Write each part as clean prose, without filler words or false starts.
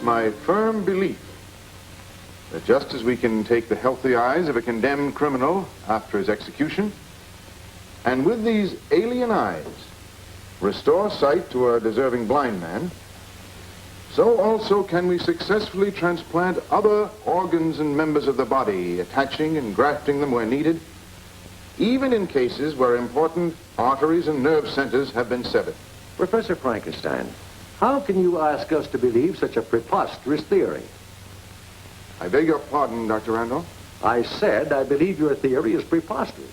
it's my firm belief that just as we can take the healthy eyes of a condemned criminal after his execution, and with these alien eyes restore sight to a deserving blind man, so also can we successfully transplant other organs and members of the body, attaching and grafting them where needed, even in cases where important arteries and nerve centers have been severed. Professor Frankenstein, how can you ask us to believe such a preposterous theory? I beg your pardon, Dr. Randolph. I said I believe your theory is preposterous.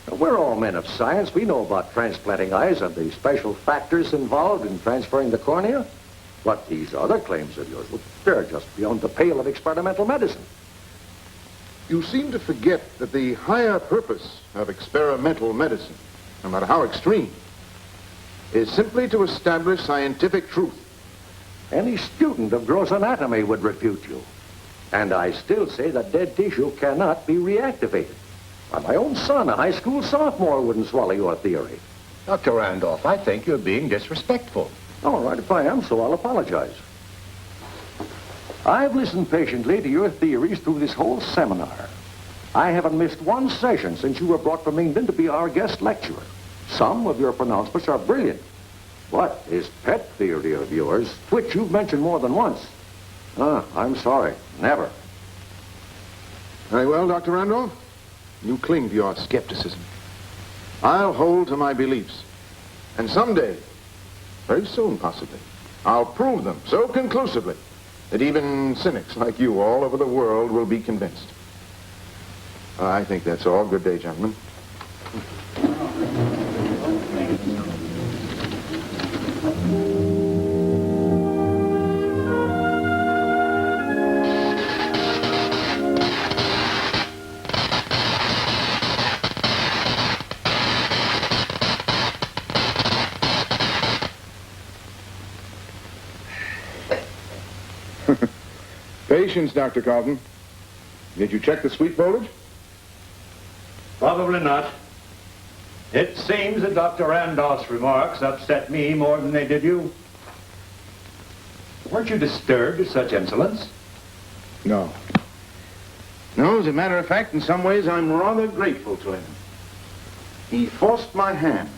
Now, we're all men of science. We know about transplanting eyes and the special factors involved in transferring the cornea. But these other claims of yours, well, they're just beyond the pale of experimental medicine. You seem to forget that the higher purpose of experimental medicine, no matter how extreme, is simply to establish scientific truth. Any student of gross anatomy would refute you. And I still say that dead tissue cannot be reactivated. Why, my own son, a high school sophomore, wouldn't swallow your theory. Dr. Randolph, I think you're being disrespectful. All right, if I am, so I'll apologize. I've listened patiently to your theories through this whole seminar. I haven't missed one session since you were brought from England to be our guest lecturer. Some of your pronouncements are brilliant. But this pet theory of yours, which you've mentioned more than once, I'm sorry, never. Very well, Dr. Randolph. You cling to your skepticism. I'll hold to my beliefs. And someday, very soon possibly, I'll prove them so conclusively that even cynics like you all over the world will be convinced. I think that's all. Good day, gentlemen. Patience, Dr. Carlton. Did you check the sweet foliage? Probably not. It seems that Dr. Randolph's remarks upset me more than they did you. Weren't you disturbed at such insolence? No. No, as a matter of fact, in some ways, I'm rather grateful to him. He forced my hand.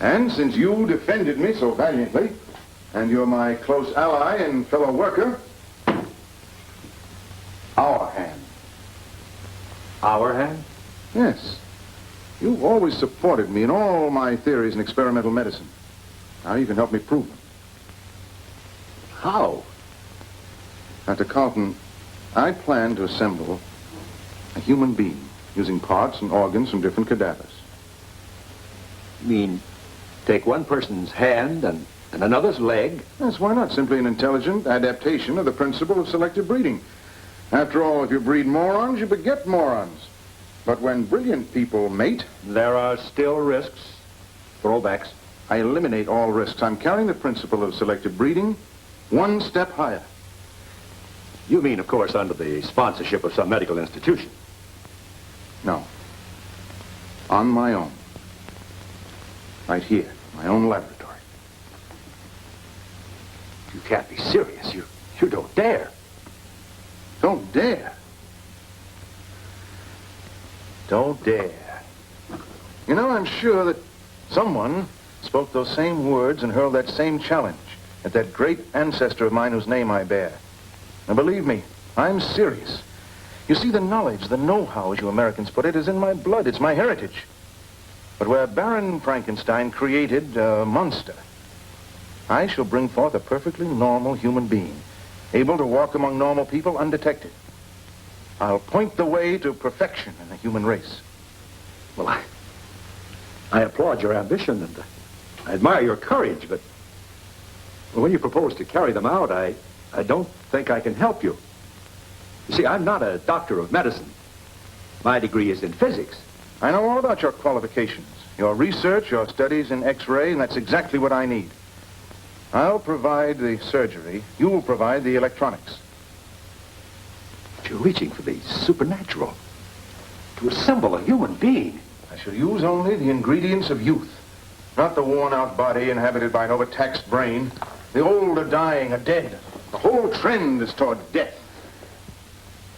And since you defended me so valiantly, and you're my close ally and fellow worker, our hand. Our hand? Yes. You've always supported me in all my theories in experimental medicine. Now you can help me prove them. How? Dr. Carlton, I plan to assemble a human being using parts and organs from different cadavers. You mean take one person's hand and another's leg? Yes, why not? Simply an intelligent adaptation of the principle of selective breeding. After all, if you breed morons, you beget morons. But when brilliant people mate, There are still risks. Throwbacks. I eliminate all risks. I'm carrying the principle of selective breeding one step higher. You mean, of course, under the sponsorship of some medical institution. No. On my own. Right here, my own laboratory. You can't be serious. You don't dare. Don't dare. Don't dare. You know, I'm sure that someone spoke those same words and hurled that same challenge at that great ancestor of mine whose name I bear. And believe me, I'm serious. You see, the knowledge, the know-how, as you Americans put it, is in my blood. It's my heritage. But where Baron Frankenstein created a monster, I shall bring forth a perfectly normal human being, able to walk among normal people undetected. I'll point the way to perfection in the human race. Well, I applaud your ambition and I admire your courage, but when you propose to carry them out, I don't think I can help you. You see, I'm not a doctor of medicine. My degree is in physics. I know all about your qualifications, your research, your studies in X-ray, and that's exactly what I need. I'll provide the surgery. You will provide the electronics. But you're reaching for the supernatural. To assemble a human being. I shall use only the ingredients of youth, not the worn-out body inhabited by an overtaxed brain, the old are dying, are dead. The whole trend is toward death.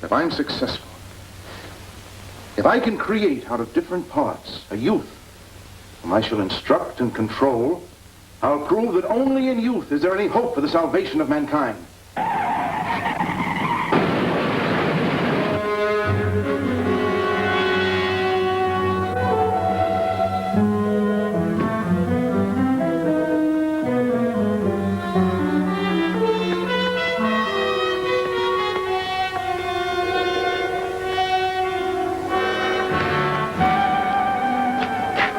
If I'm successful, if I can create out of different parts a youth whom I shall instruct and control, I'll prove that only in youth is there any hope for the salvation of mankind.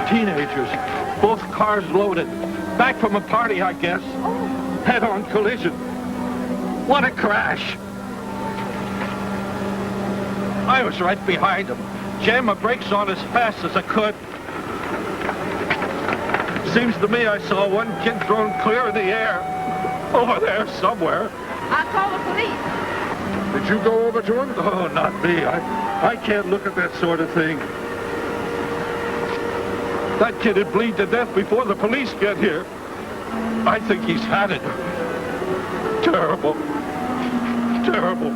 Teenagers, both cars loaded. Back from a party, I guess. Head-on collision. What a crash. I was right behind him. Jammed my brakes on as fast as I could. Seems to me I saw one kid thrown clear in the air. Over there somewhere. I'll call the police. Did you go over to him? Oh, not me. I can't look at that sort of thing. That kid would bleed to death before the police get here. I think he's had it. Terrible. Terrible.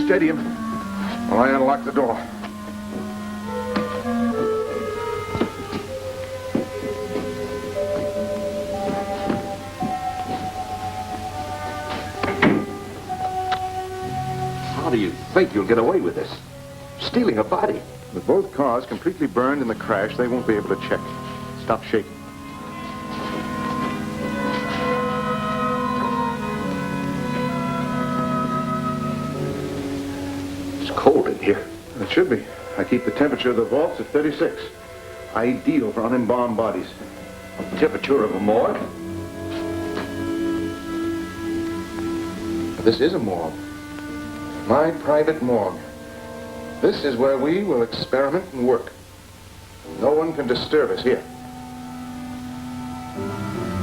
Steady him while I unlock the door. How do you think you'll get away with this? Stealing a body. With both cars completely burned in the crash, they won't be able to check. Stop shaking. Cold in here. It should be. I keep the temperature of the vaults at 36. Ideal for unembalmed bodies. Temperature of a morgue? But this is a morgue. My private morgue. This is where we will experiment and work. No one can disturb us here.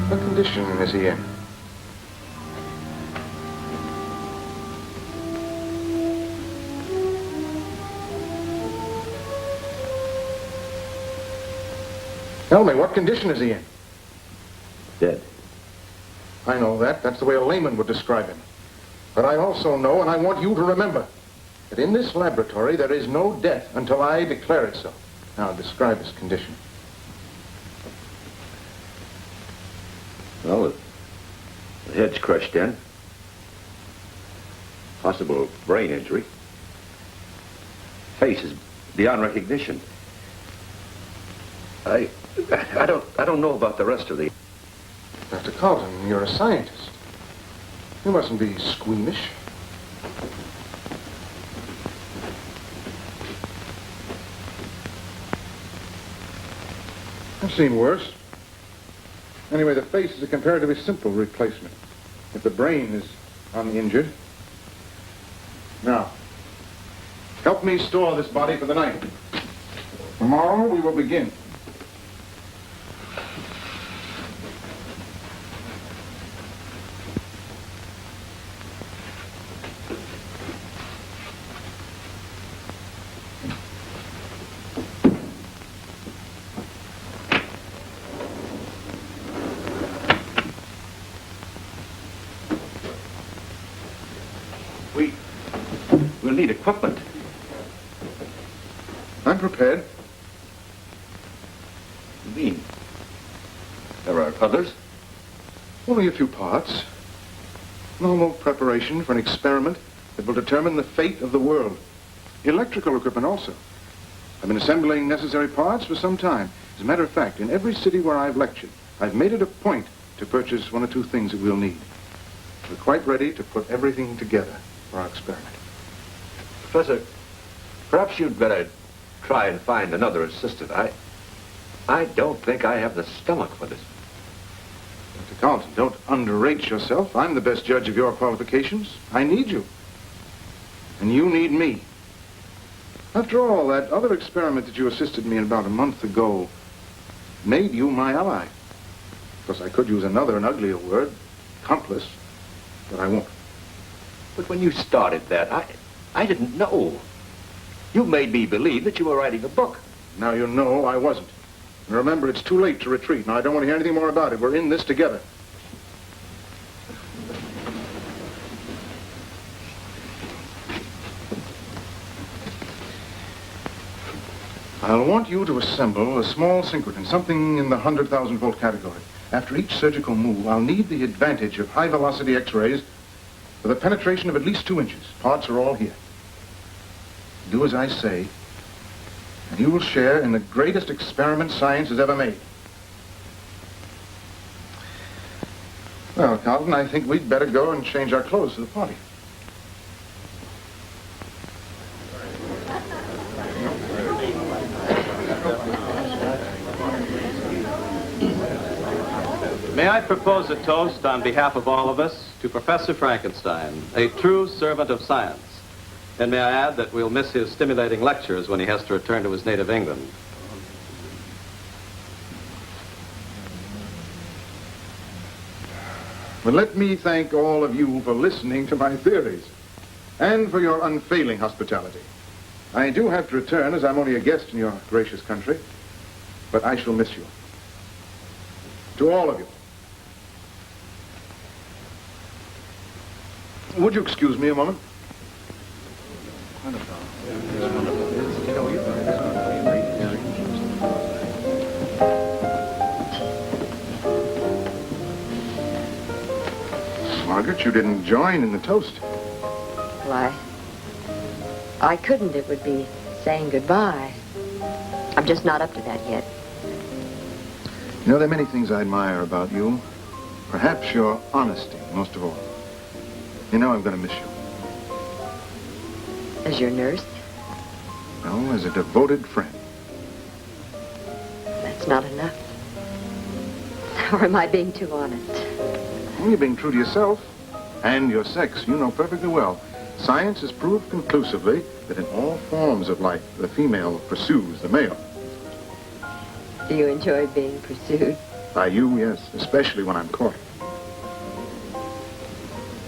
What condition is he in? Tell me, what condition is he in? Dead. I know that. That's the way a layman would describe him. But I also know, and I want you to remember, that in this laboratory there is no death until I declare it so. Now, describe his condition. Well, the head's crushed in. Possible brain injury. Face is beyond recognition. I don't know about the rest of the... Dr. Carlton, you're a scientist. You mustn't be squeamish. I've seen worse. Anyway, the face is a comparatively simple replacement. If the brain is uninjured. Now, help me store this body for the night. Tomorrow we will begin. We'll need equipment. I'm prepared. You mean? There are others? Only a few parts. Normal preparation for an experiment that will determine the fate of the world. Electrical equipment also. I've been assembling necessary parts for some time. As a matter of fact, in every city where I've lectured, I've made it a point to purchase one or two things that we'll need. We're quite ready to put everything together for our experiment. Professor, perhaps you'd better try and find another assistant. I don't think I have the stomach for this. Dr. Carlton, don't underrate yourself. I'm the best judge of your qualifications. I need you. And you need me. After all, that other experiment that you assisted me in about a month ago made you my ally. Of course, I could use another and uglier word, accomplice, but I won't. But when you started that, I didn't know. You made me believe that you were writing a book. Now you know I wasn't. And remember, it's too late to retreat. Now, I don't want to hear anything more about it. We're in this together. I'll want you to assemble a small synchrotron, something in the 100,000 volt category. After each surgical move, I'll need the advantage of high-velocity X-rays with a penetration of at least 2 inches. Parts are all here. Do as I say, and you will share in the greatest experiment science has ever made. Well, Carlton, I think we'd better go and change our clothes for the party. May I propose a toast on behalf of all of us to Professor Frankenstein, a true servant of science. And may I add that we'll miss his stimulating lectures when he has to return to his native England. But let me thank all of you for listening to my theories and for your unfailing hospitality. I do have to return as I'm only a guest in your gracious country, but I shall miss you. To all of you. Would you excuse me a moment? Margaret, you didn't join in the toast. Why, I couldn't. It would be saying goodbye. I'm just not up to that yet. You know, there are many things I admire about you. Perhaps your honesty, most of all. You know I'm going to miss you. As your nurse? No, as a devoted friend. That's not enough. Or am I being too honest? Well, you're being true to yourself and your sex. You know perfectly well. Science has proved conclusively that in all forms of life, the female pursues the male. Do you enjoy being pursued? By you, yes, especially when I'm caught.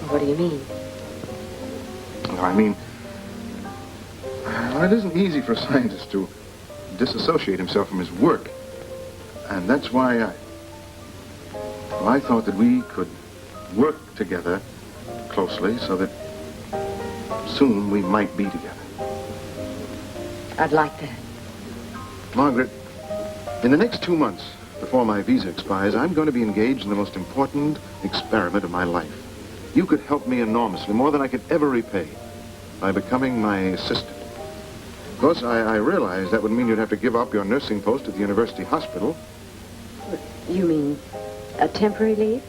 What do you mean? I mean, well, it isn't easy for a scientist to disassociate himself from his work. And that's why I thought that we could work together closely so that soon we might be together. I'd like that. Margaret, in the next 2 months, before my visa expires, I'm going to be engaged in the most important experiment of my life. You could help me enormously, more than I could ever repay, by becoming my assistant. Of course, I realize that would mean you'd have to give up your nursing post at the university hospital. You mean a temporary leave?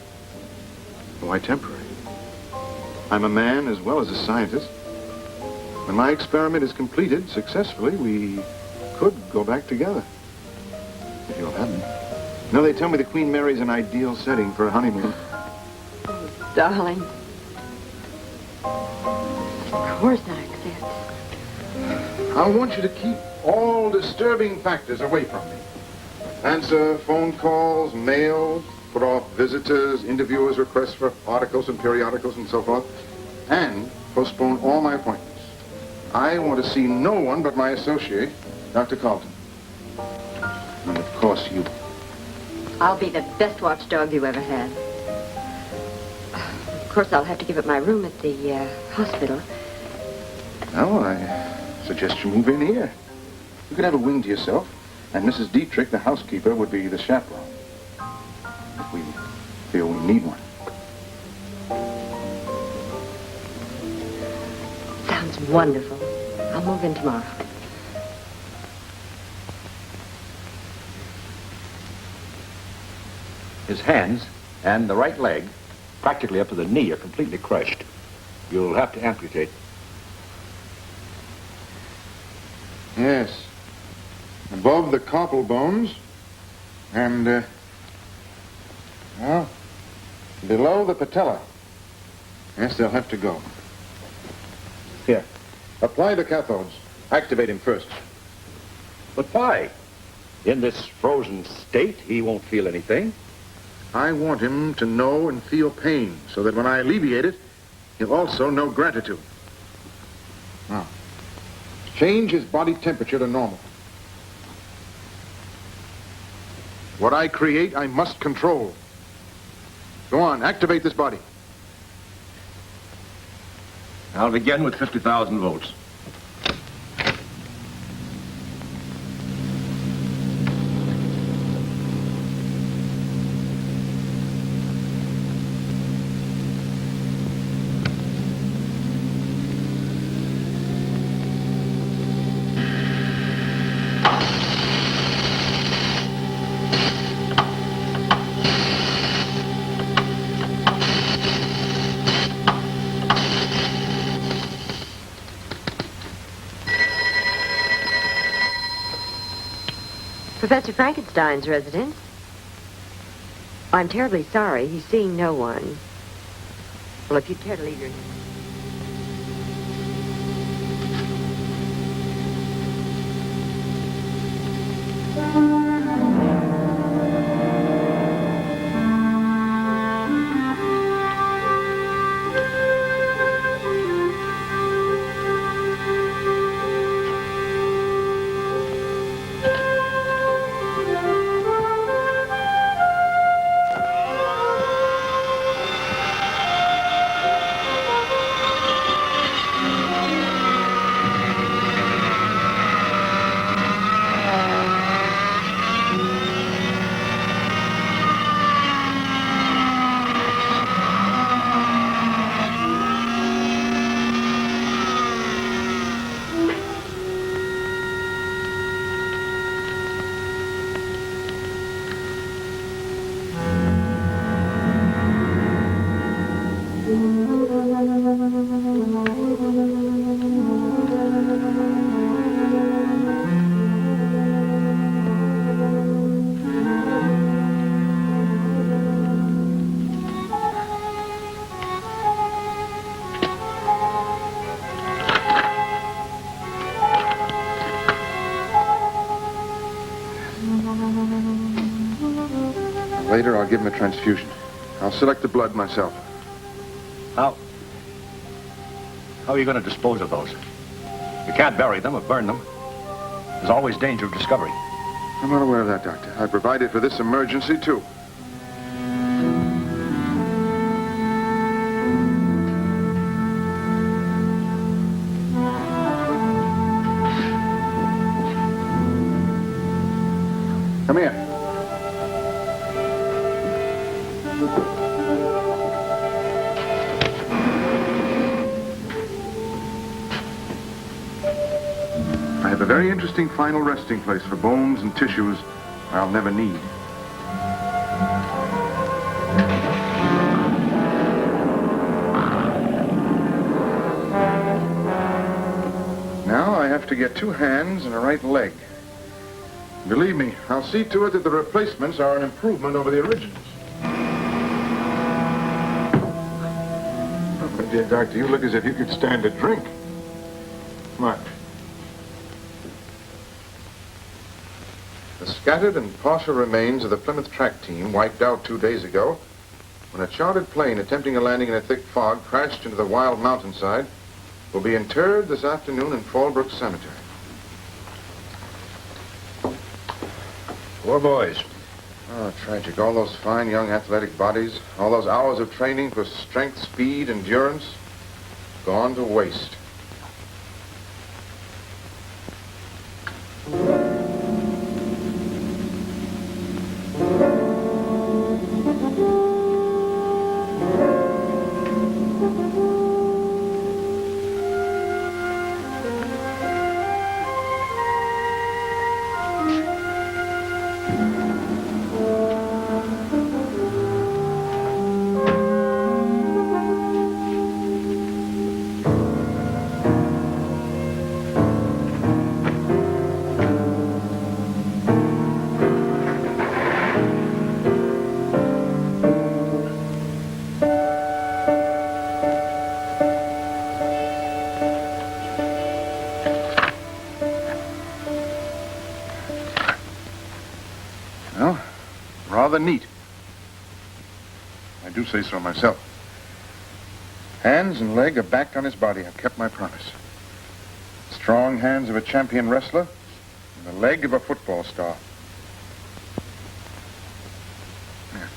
Why temporary? I'm a man as well as a scientist. When my experiment is completed successfully, we could go back together. If you'll have me. You know, they tell me the Queen Mary's an ideal setting for a honeymoon. Oh, darling. Of course I accept. I want you to keep all disturbing factors away from me. Answer phone calls, mails, put off visitors, interviewers' requests for articles and periodicals and so forth, and postpone all my appointments. I want to see no one but my associate, Dr. Carlton. And of course you. I'll be the best watchdog you ever had. Of course, I'll have to give up my room at the hospital. Well, I suggest you move in here. You could have a wing to yourself, and Mrs. Dietrich, the housekeeper, would be the chaperone. If we feel we need one. Sounds wonderful. I'll move in tomorrow. His hands And the right leg, practically up to the knee, are completely crushed. You'll have to amputate. Yes. Above the carpal bones and, well, below the patella. Yes, they'll have to go. Here. Apply the cathodes. Activate him first. But why? In this frozen state, he won't feel anything. I want him to know and feel pain so that when I alleviate it, he'll also know gratitude. Now, change his body temperature to normal. What I create, I must control. Go on, activate this body. I'll begin with 50,000 volts. Professor Frankenstein's residence. I'm terribly sorry. He's seeing no one. Well, if you'd care to leave your... Later, I'll give him a transfusion. I'll select the blood myself. How are you going to dispose of those? You can't bury them or burn them. There's always danger of discovery. I'm not aware of that, Doctor. I provided for this emergency, too. Come here. I have a very interesting final resting place for bones and tissues I'll never need. Now I have to get 2 hands and a right leg. Believe me, I'll see to it that the replacements are an improvement over the originals. Oh, my dear doctor, you look as if you could stand a drink. Come on. The scattered and partial remains of the Plymouth track team wiped out 2 days ago when a chartered plane attempting a landing in a thick fog crashed into the wild mountainside will be interred this afternoon in Fallbrook Cemetery. Poor boys. Oh, tragic. All those fine young athletic bodies, all those hours of training for strength, speed, endurance, gone to waste. rather neat. I do say so myself. Hands and leg are back on his body. I've kept my promise. Strong hands of a champion wrestler and the leg of a football star. Yeah.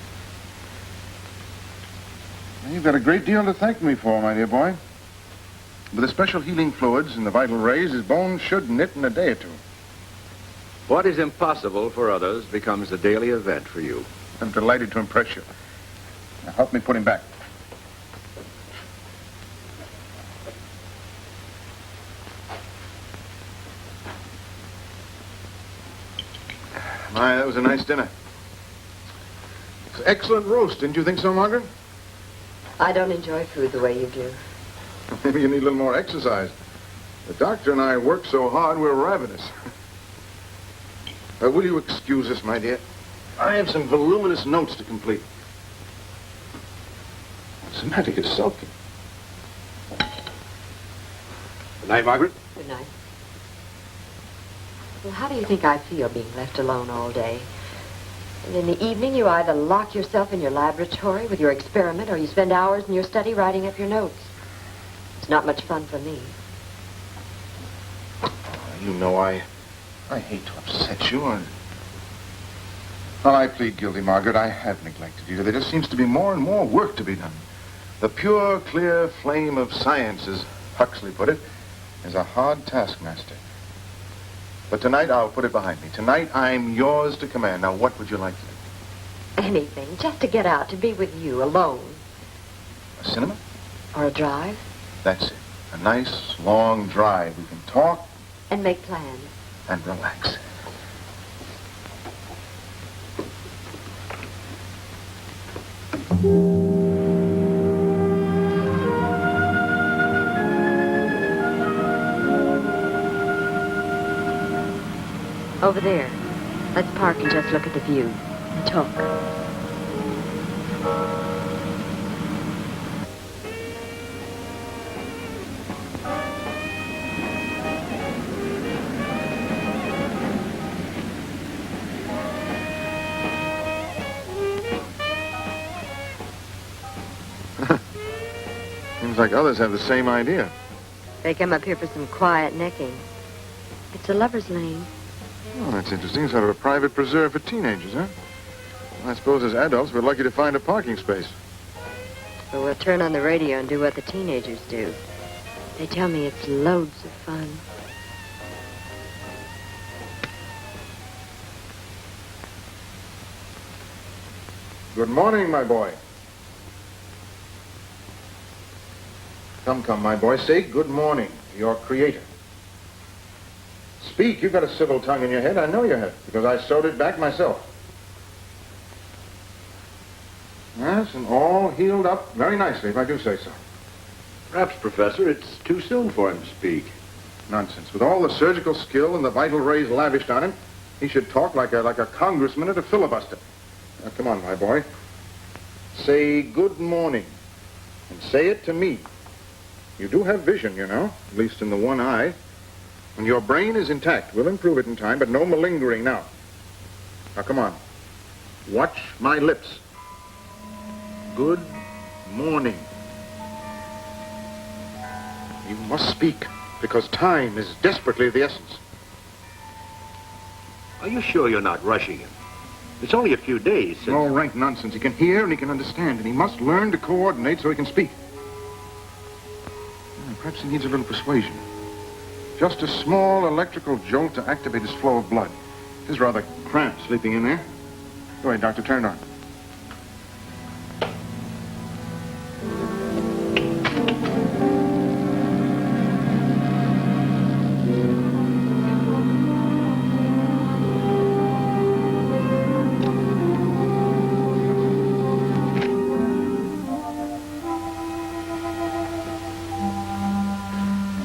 Well, you've got a great deal to thank me for, my dear boy. With the special healing fluids and the vital rays, his bones should knit in a day or two. What is impossible for others becomes a daily event for you. I'm delighted to impress you. Now help me put him back. My, that was a nice dinner. It's excellent roast, didn't you think so, Margaret? I don't enjoy food the way you do. Maybe you need a little more exercise. The doctor and I work so hard, we're ravenous. Will you excuse us, my dear? I have some voluminous notes to complete. What's the matter? You're sulking. Good night, Margaret. Good night. Well, how do you think I feel being left alone all day? And in the evening, you either lock yourself in your laboratory with your experiment or you spend hours in your study writing up your notes. It's not much fun for me. You know, I hate to upset you. Well, I plead guilty, Margaret. I have neglected you. There just seems to be more and more work to be done. The pure, clear flame of science, as Huxley put it, is a hard taskmaster. But tonight, I'll put it behind me. Tonight, I'm yours to command. Now, what would you like to do? Anything, just to get out, to be with you, alone. A cinema? Or a drive. That's it. A nice, long drive. We can talk. And make plans. And relax. Over there. Let's park and just look at the view and talk. Seems like others have the same idea. They come up here for some quiet necking. It's a lover's lane. Oh, that's interesting. Sort of a private preserve for teenagers, huh? I suppose as adults, we're lucky to find a parking space. So we'll turn on the radio and do what the teenagers do. They tell me it's loads of fun. Good morning, my boy. Come, my boy. Say good morning to your creator. Speak. You've got a civil tongue in your head. I know you have, because I sewed it back myself. Yes, and all healed up very nicely, if I do say so. Perhaps, Professor, it's too soon for him to speak. Nonsense. With all the surgical skill and the vital rays lavished on him, he should talk like a congressman at a filibuster. Now, come on, my boy. Say good morning. And say it to me. You do have vision, you know, at least in the one eye. And your brain is intact. We'll improve it in time, but no malingering now. Now, come on. Watch my lips. Good morning. You must speak, because time is desperately of the essence. Are you sure you're not rushing him? It's only a few days since... No rank nonsense. He can hear and he can understand, and he must learn to coordinate so he can speak. Perhaps he needs a little persuasion. Just a small electrical jolt to activate his flow of blood. He's rather cramped sleeping in there. Go ahead, Doctor. Turn it on.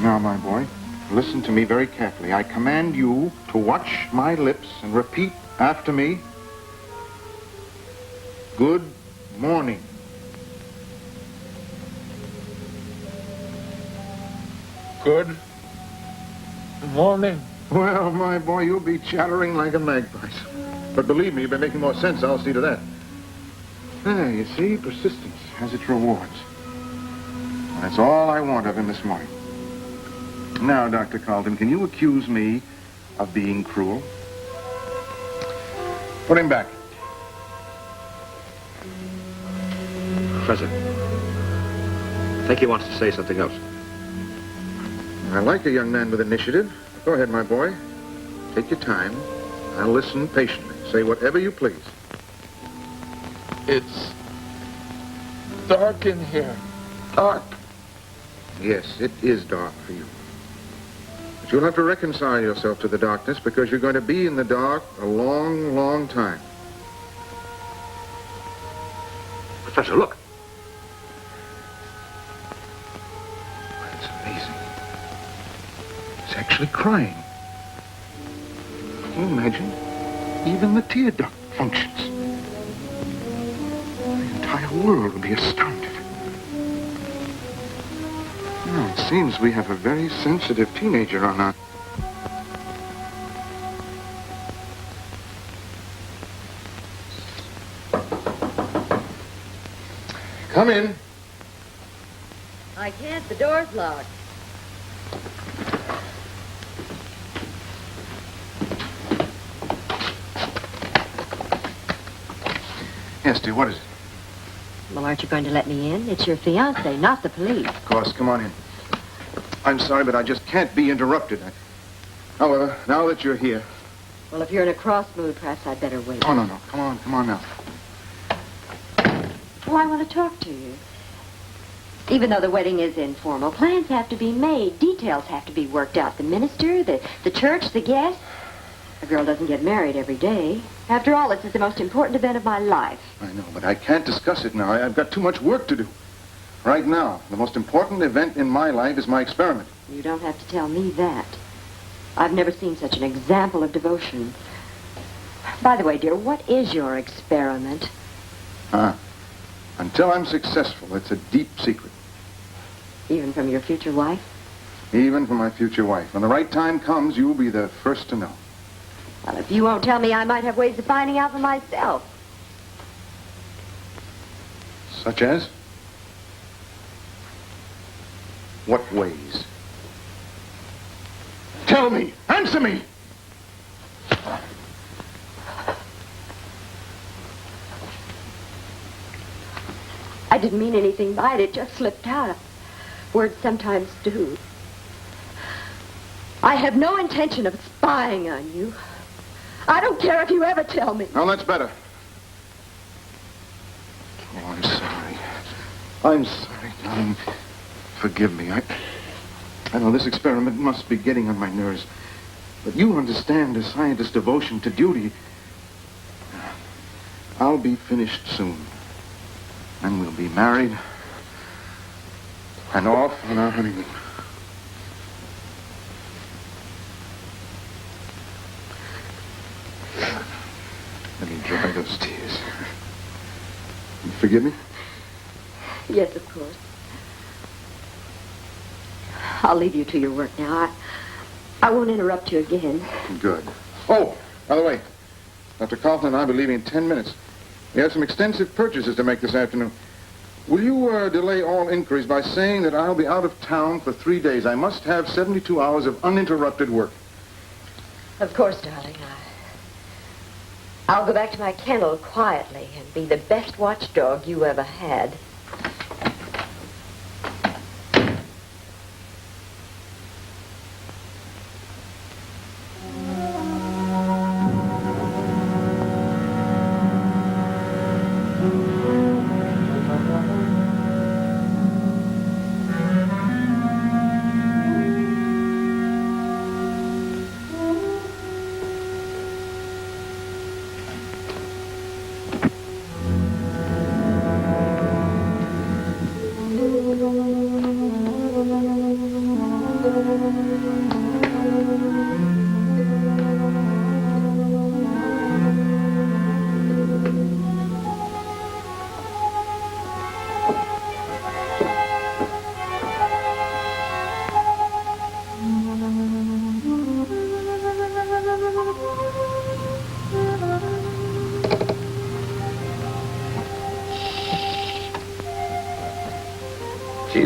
Now, my boy, listen to me very carefully. I command you to watch my lips and repeat after me. Good morning. Good morning. Well, my boy, you'll be chattering like a magpie. But believe me, you've been making more sense. I'll see to that. Ah, you see, persistence has its rewards. That's all I want of him this morning. Now, Dr. Carlton, can you accuse me of being cruel? Put him back. Professor, I think he wants to say something else. I like a young man with initiative. Go ahead, my boy. Take your time. I'll listen patiently. Say whatever you please. It's dark in here. Dark. Yes, it is dark for you. But you'll have to reconcile yourself to the darkness because you're going to be in the dark a long, long time. Professor, look. That's amazing. It's actually crying. Can you imagine? Even the tear duct functions. The entire world would be astounded. Now, it seems we have a very sensitive teenager on our... Come in. I can't. The door's locked. Yes, dear, what is it? Well, aren't you going to let me in? It's your fiancé, not the police. Of course, come on in. I'm sorry, but I just can't be interrupted. However, now that you're here... Well, if you're in a cross mood, perhaps I'd better wait. Oh, no. Come on now. Well, I want to talk to you. Even though the wedding is informal, plans have to be made. Details have to be worked out. The minister, the church, the guests. A girl doesn't get married every day. After all, this is the most important event of my life. I know, but I can't discuss it now. I've got too much work to do. Right now, the most important event in my life is my experiment. You don't have to tell me that. I've never seen such an example of devotion. By the way, dear, what is your experiment? Until I'm successful, it's a deep secret. Even from your future wife? Even from my future wife. When the right time comes, you'll be the first to know. Well, if you won't tell me, I might have ways of finding out for myself. Such as? What ways? Tell me! Answer me! I didn't mean anything by it. It just slipped out. Words sometimes do. I have no intention of spying on you. I don't care if you ever tell me. Now, that's better. Oh, I'm sorry. I'm sorry, darling. Forgive me. I know this experiment must be getting on my nerves. But you understand a scientist's devotion to duty. I'll be finished soon. And we'll be married and off on our honeymoon. Let me dry those tears. You forgive me? Yes, of course. I'll leave you to your work now. I won't interrupt you again. Good. Oh, by the way, Dr. Carlton and I will be leaving in 10 minutes. We have some extensive purchases to make this afternoon. Will you delay all inquiries by saying that I'll be out of town for 3 days? I must have 72 hours of uninterrupted work. Of course, darling. I'll go back to my kennel quietly and be the best watchdog you ever had.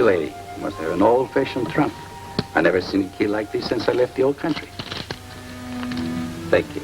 lady. Must have an old-fashioned trunk. I never seen a key like this since I left the old country. Thank you.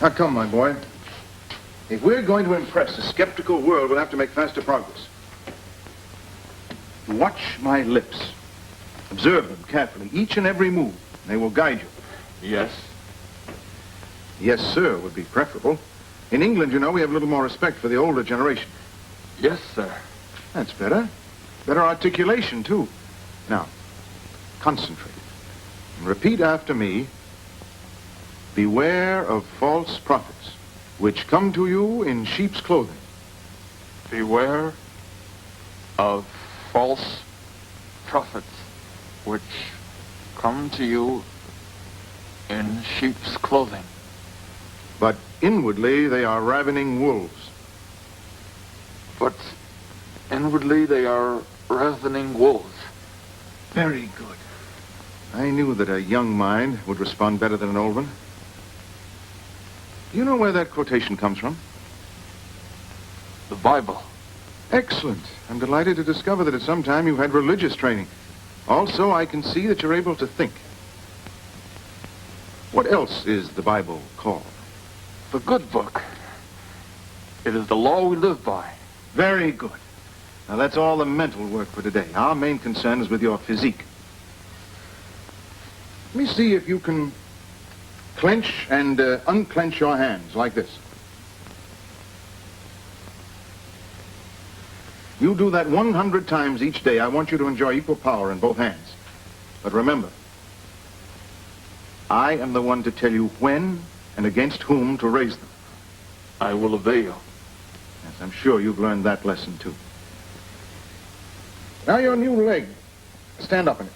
Now, come, my boy. If we're going to impress a skeptical world, we'll have to make faster progress. Watch my lips. Observe them carefully, each and every move. They will guide you. Yes? Yes, sir, would be preferable. In England, you know, we have a little more respect for the older generation. Yes, sir. That's better. Better articulation, too. Now, concentrate. And repeat after me. Beware of false prophets, which come to you in sheep's clothing. Beware of false prophets, which come to you in sheep's clothing. But inwardly they are ravening wolves. But inwardly they are ravening wolves. Very good. I knew that a young mind would respond better than an old one. Do you know where that quotation comes from? The Bible. Excellent. I'm delighted to discover that at some time you had religious training. Also, I can see that you're able to think. What else is the Bible called? The good book. It is the law we live by. Very good. Now, that's all the mental work for today. Our main concern is with your physique. Let me see if you can clench and unclench your hands like this. You do that 100 times each day. I want you to enjoy equal power in both hands. But remember, I am the one to tell you when and against whom to raise them. I will obey you. Yes, I'm sure you've learned that lesson, too. Now your new leg. Stand up in it.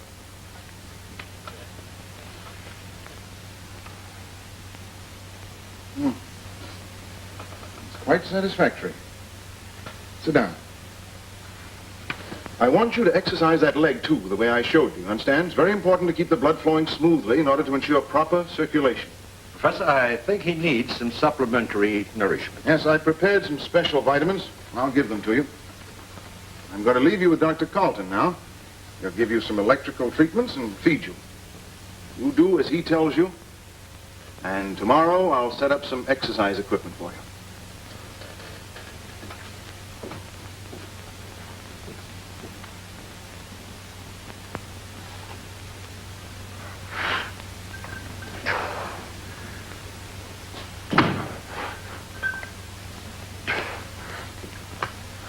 It's quite satisfactory. Sit down. I want you to exercise that leg, too, the way I showed you. Understand? It's very important to keep the blood flowing smoothly in order to ensure proper circulation. Professor, I think he needs some supplementary nourishment. Yes, I prepared some special vitamins. I'll give them to you. I'm going to leave you with Dr. Carlton now. He'll give you some electrical treatments and feed you. You do as he tells you. And tomorrow I'll set up some exercise equipment for you.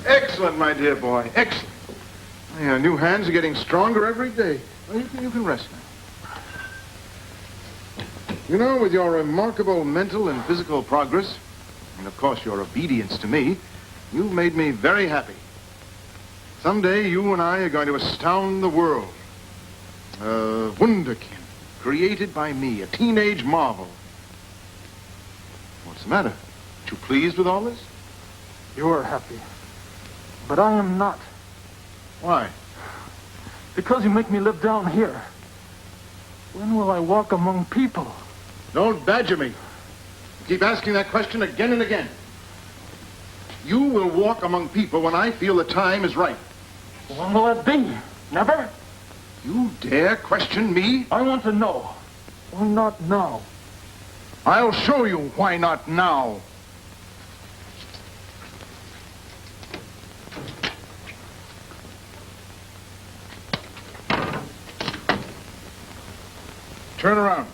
Excellent, my dear boy. Excellent. Your new hands are getting stronger every day. Well, you can rest now. You know, with your remarkable mental and physical progress, and of course your obedience to me, you've made me very happy. Someday you and I are going to astound the world. A wunderkind, created by me, a teenage marvel. What's the matter? Aren't you pleased with all this? You are happy. but I am not. Why? Because you make me live down here. When will I walk among people? Don't badger me. Keep asking that question again and again. You will walk among people when I feel the time is right. When will it be? Never? You dare question me? I want to know. Why not now? I'll show you why not now. Turn around.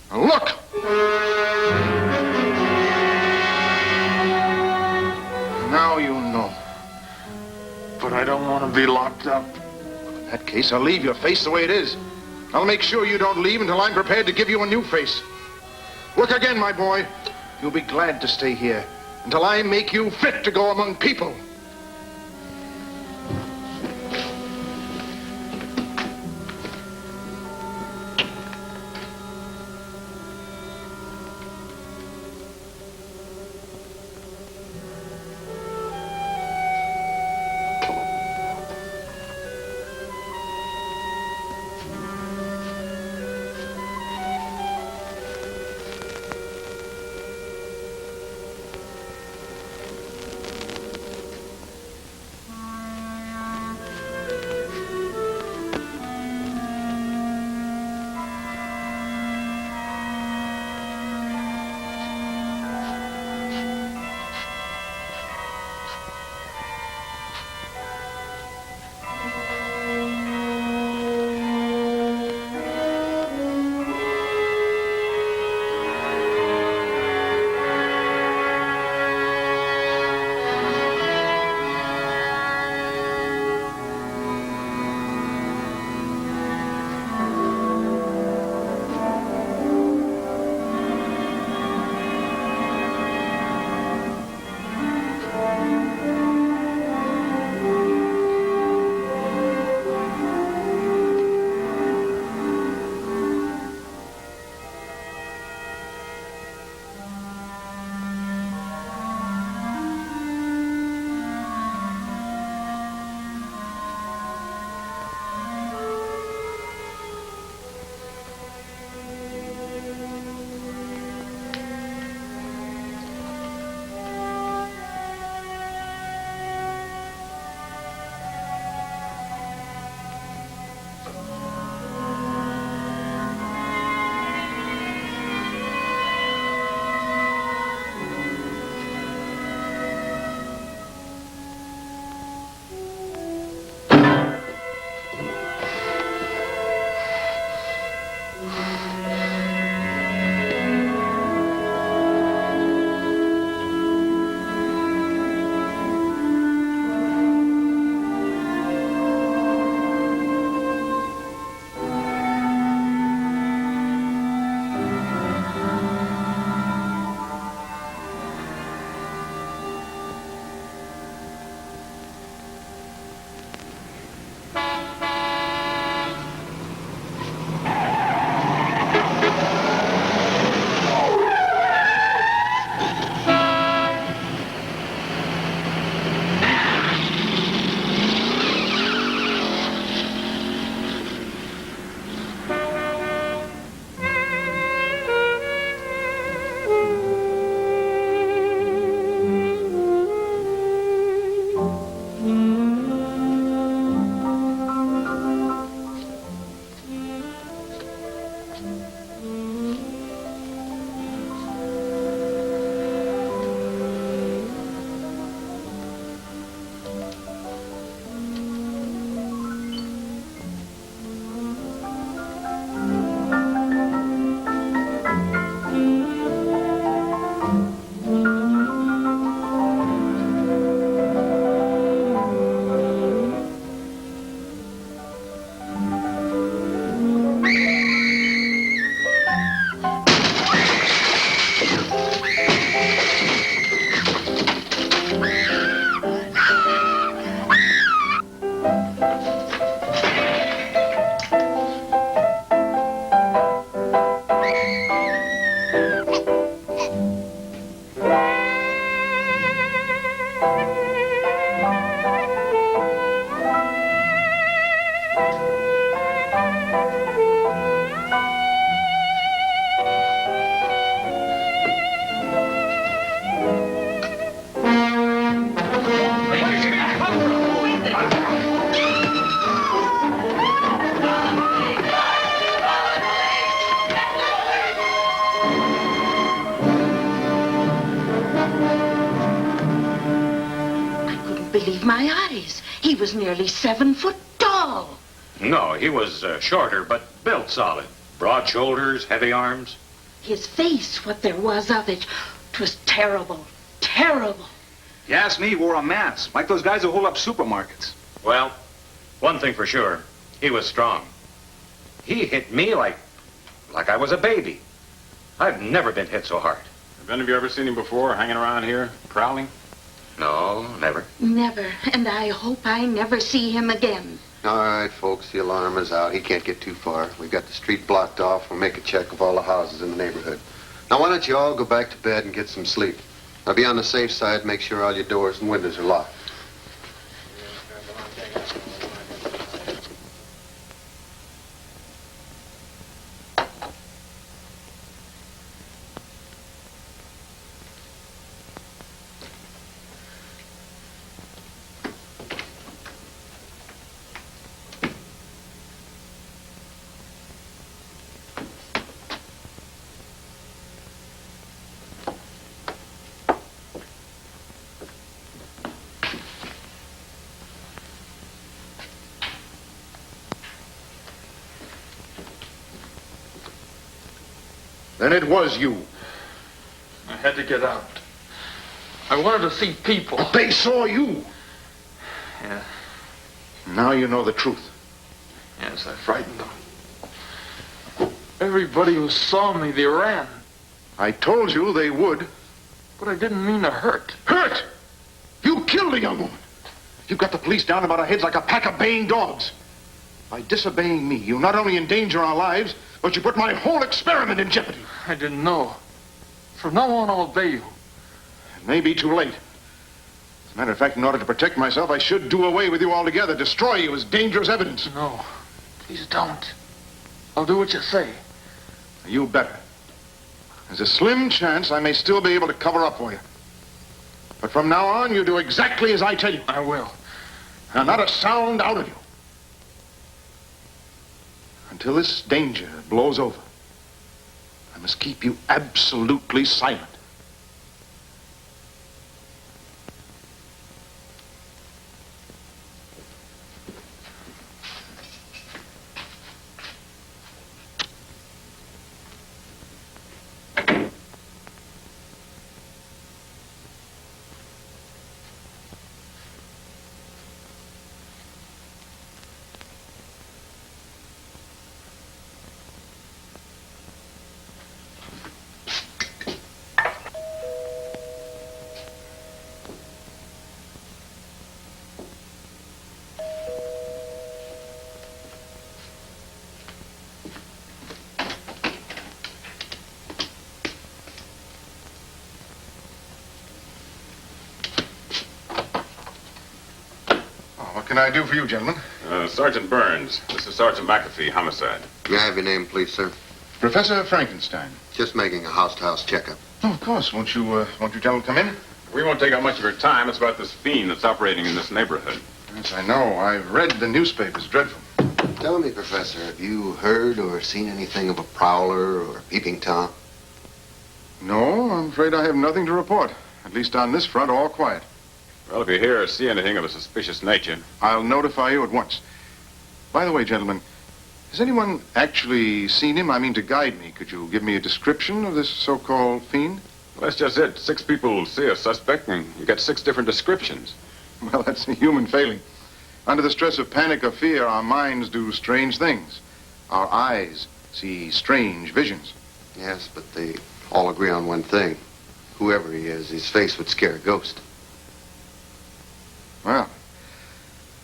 Now look! Now you know. But I don't want to be locked up. In that case, I'll leave your face the way it is. I'll make sure you don't leave until I'm prepared to give you a new face. Look again, my boy. You'll be glad to stay here until I make you fit to go among people. was nearly 7 foot tall. No, he was shorter, but built solid. Broad shoulders, heavy arms. His face, what there was of it, 'twas terrible, terrible. You ask me, he wore a mask, like those guys who hold up supermarkets. Well, one thing for sure, he was strong. He hit me like I was a baby. I've never been hit so hard. Have any of you ever seen him before, hanging around here, prowling? No, never. Never, and I hope I never see him again. All right, folks, the alarm is out. He can't get too far. We've got the street blocked off. We'll make a check of all the houses in the neighborhood. Now, why don't you all go back to bed and get some sleep? Now, be on the safe side. Make sure all your doors and windows are locked. Then it was you. I had to get out. I wanted to see people. But they saw you. Yeah. Now you know the truth. Yes, I frightened them. Everybody who saw me, they ran. I told you they would. But I didn't mean to hurt. Hurt? You killed a young woman. You've got the police down about our heads like a pack of baying dogs. By disobeying me, you not only endanger our lives, but you put my whole experiment in jeopardy. I didn't know. From now on, I'll obey you. It may be too late. As a matter of fact, in order to protect myself, I should do away with you altogether, destroy you as dangerous evidence. No, please don't. I'll do what you say. You better. There's a slim chance I may still be able to cover up for you. But from now on, you do exactly as I tell you. I will. And not a sound out of you. Until this danger blows over, I must keep you absolutely silent. What can I do for you, gentlemen? Sergeant Burns. This is Sergeant McAfee, homicide. May I have your name, please, sir? Professor Frankenstein. Just making a house-to-house checkup. Oh, of course. Won't you gentlemen come in? We won't take up much of your time. It's about this fiend that's operating in this neighborhood. Yes, I know. I've read the newspapers. Dreadful. Tell me, Professor, have you heard or seen anything of a prowler or a peeping Tom? No, I'm afraid I have nothing to report. At least on this front, all quiet. Well, if you hear or see anything of a suspicious nature... I'll notify you at once. By the way, gentlemen, has anyone actually seen him? I mean, to guide me. Could you give me a description of this so-called fiend? Well, that's just it. 6 people see a suspect, and you get 6 different descriptions. Well, that's a human failing. Under the stress of panic or fear, our minds do strange things. Our eyes see strange visions. Yes, but they all agree on one thing. Whoever he is, his face would scare a ghost. Well,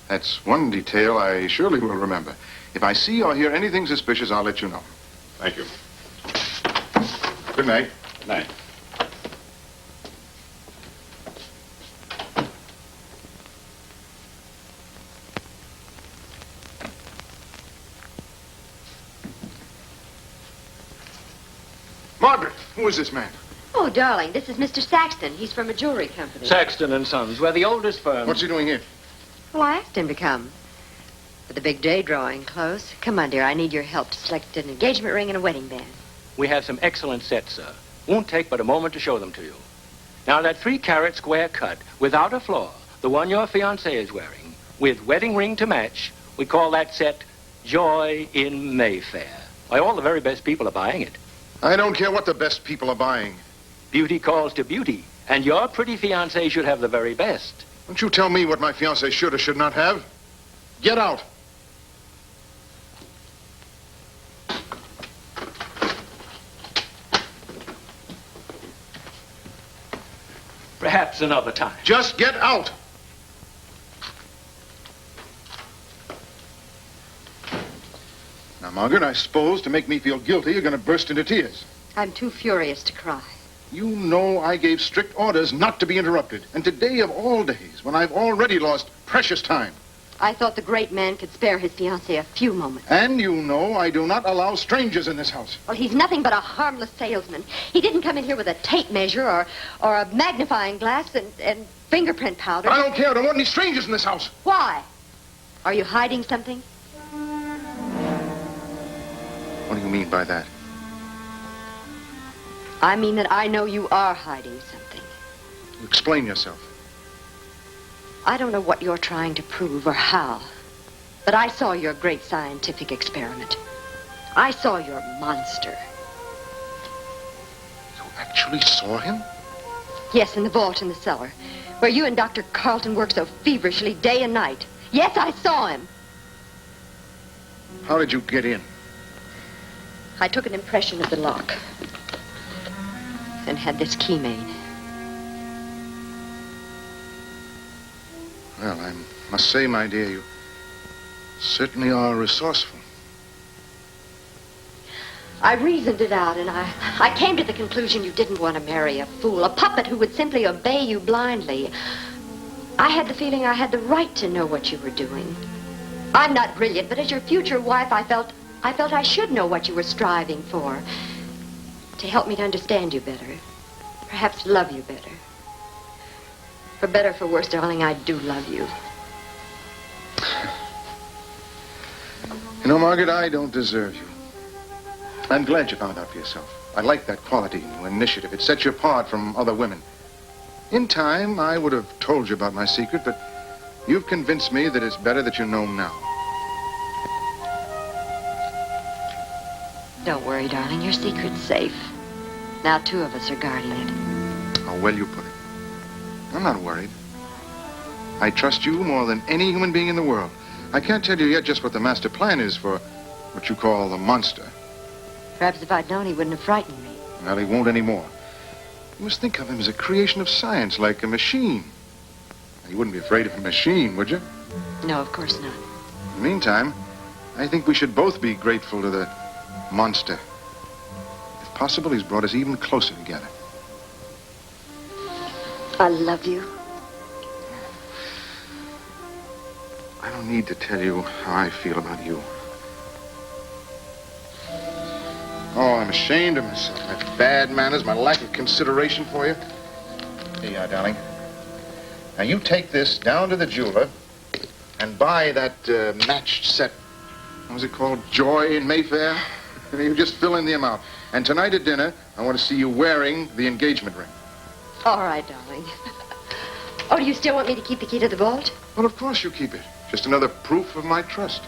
that's one detail I surely will remember. If I see or hear anything suspicious, I'll let you know. Thank you. Good night. Good night. Margaret, who is this man? Oh, darling, this is Mr. Saxton. He's from a jewelry company. Saxton and Sons. We're the oldest firm. What's he doing here? Well, I asked him to come. But the big day drawing close. Come on, dear. I need your help to select an engagement ring and a wedding band. We have some excellent sets, sir. Won't take but a moment to show them to you. Now, that 3-carat square cut, without a flaw, the one your fiancé is wearing, with wedding ring to match. We call that set Joy in Mayfair. Why, all the very best people are buying it. I don't care what the best people are buying. Beauty calls to beauty, and your pretty fiancée should have the very best. Don't you tell me what my fiancée should or should not have. Get out. Perhaps another time. Just get out. Now, Margaret, I suppose to make me feel guilty, you're going to burst into tears. I'm too furious to cry. You know I gave strict orders not to be interrupted. And today of all days, when I've already lost precious time. I thought the great man could spare his fiancée a few moments. And you know I do not allow strangers in this house. Well, he's nothing but a harmless salesman. He didn't come in here with a tape measure or a magnifying glass and fingerprint powder. I don't care. I don't want any strangers in this house. Why? Are you hiding something? What do you mean by that? I mean that I know you are hiding something. Explain yourself. I don't know what you're trying to prove or how, but I saw your great scientific experiment. I saw your monster. You actually saw him? Yes, in the vault in the cellar, where you and Dr. Carlton work so feverishly day and night. Yes, I saw him. How did you get in? I took an impression of the lock and had this key made. Well, I must say, my dear, you certainly are resourceful. I reasoned it out, and I came to the conclusion you didn't want to marry a fool, a puppet who would simply obey you blindly. I had the feeling I had the right to know what you were doing. I'm not brilliant, but as your future wife, I felt I should know what you were striving for. To help me to understand you better. Perhaps love you better. For better or for worse, darling, I do love you. You know, Margaret, I don't deserve you. I'm glad you found out for yourself. I like that quality in you, initiative. It sets you apart from other women. In time, I would have told you about my secret, but you've convinced me that it's better that you know now. Don't worry, darling. Your secret's safe. Now 2 of us are guarding it. How well you put it. I'm not worried. I trust you more than any human being in the world. I can't tell you yet just what the master plan is for what you call the monster. Perhaps if I'd known, he wouldn't have frightened me. Well, he won't anymore. You must think of him as a creation of science, like a machine. You wouldn't be afraid of a machine, would you? No, of course not. In the meantime, I think we should both be grateful to the monster. If possible, he's brought us even closer together. I love you. I don't need to tell you how I feel about you. Oh, I'm ashamed of myself. My bad manners, my lack of consideration for you. Here you are, darling. Now, you take this down to the jeweler and buy that matched set. What was it called? Joy in Mayfair? And you just fill in the amount. And tonight at dinner, I want to see you wearing the engagement ring. All right, darling. Oh, do you still want me to keep the key to the vault? Well, of course you keep it. Just another proof of my trust.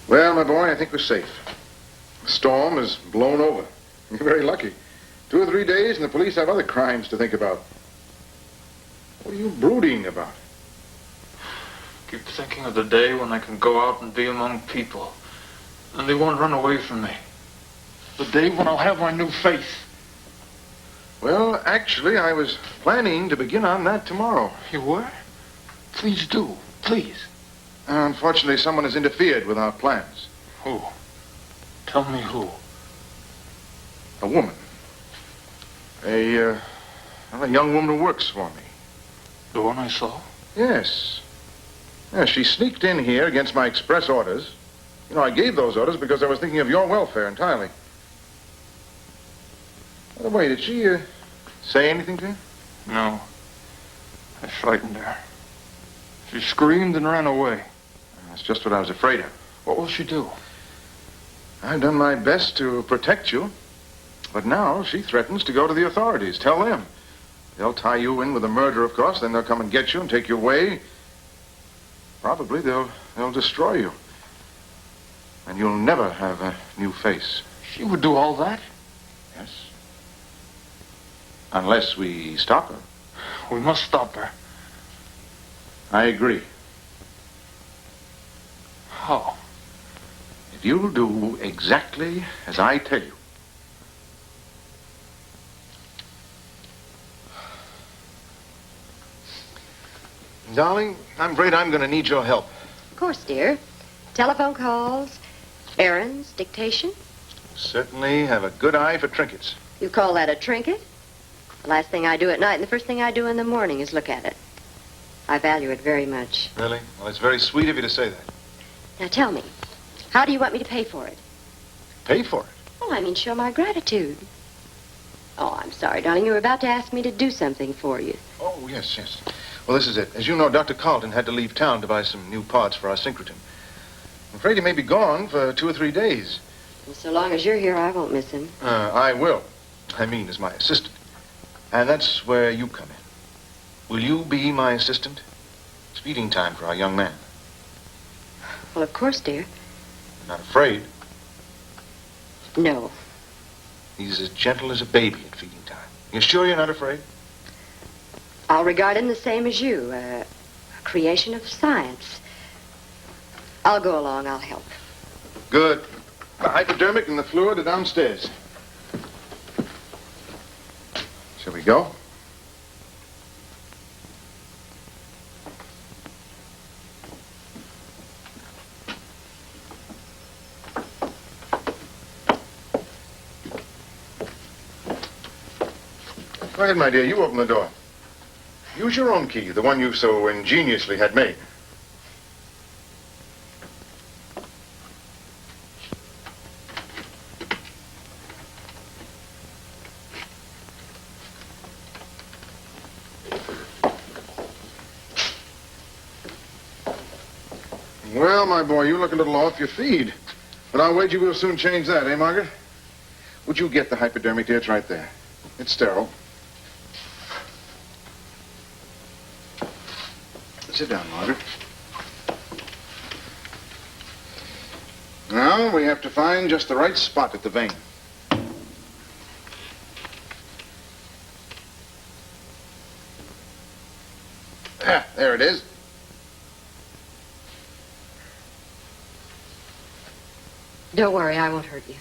Well, my boy, I think we're safe. The storm is blown over. You're very lucky. 2 or 3 days and the police have other crimes to think about. What are you brooding about? Keep thinking of the day when I can go out and be among people. And they won't run away from me. The day when I'll have my new faith. Well, actually, I was planning to begin on that tomorrow. You were? Please do. Please. Unfortunately, someone has interfered with our plans. Who? Tell me who. A woman. A young woman who works for me. The one I saw? Yes. Yeah, she sneaked in here against my express orders. You know, I gave those orders because I was thinking of your welfare entirely. By the way, did she say anything to you? No. I frightened her. She screamed and ran away. That's just what I was afraid of. What will she do? I've done my best to protect you. But now she threatens to go to the authorities. Tell them. They'll tie you in with a murder, of course. Then they'll come and get you and take you away. Probably they'll destroy you. And you'll never have a new face. She would do all that? Yes. Unless we stop her. We must stop her. I agree. How? If you'll do exactly as I tell you. Darling, I'm afraid I'm going to need your help. Of course, dear. Telephone calls, errands, dictation. Certainly have a good eye for trinkets. You call that a trinket? The last thing I do at night and the first thing I do in the morning is look at it. I value it very much. Really? Well, it's very sweet of you to say that. Now tell me, how do you want me to pay for it? Pay for it? Oh, I mean show my gratitude. Oh, I'm sorry, darling. You were about to ask me to do something for you. Oh, yes, yes. Well, this is it. As you know, Dr. Carlton had to leave town to buy some new parts for our synchrotron. I'm afraid he may be gone for 2 or 3 days. Well, so long as you're here, I won't miss him. I will. I mean, as my assistant. And that's where you come in. Will you be my assistant? It's feeding time for our young man. Well, of course, dear. You're not afraid? No. He's as gentle as a baby at feeding time. You're sure you're not afraid? I'll regard him the same as you, a creation of science. I'll go along. I'll help. Good. The hypodermic and the fluid are downstairs. Shall we go? Go ahead, my dear. You open the door. Use your own key, the one you so ingeniously had made. Well, my boy, you look a little off your feed. But I'll wager we'll soon change that, eh, Margaret? Would you get the hypodermic, dear? It's right there. It's sterile. Sit down, Margaret. Now, we have to find just the right spot at the vein. There it is. Don't worry, I won't hurt you.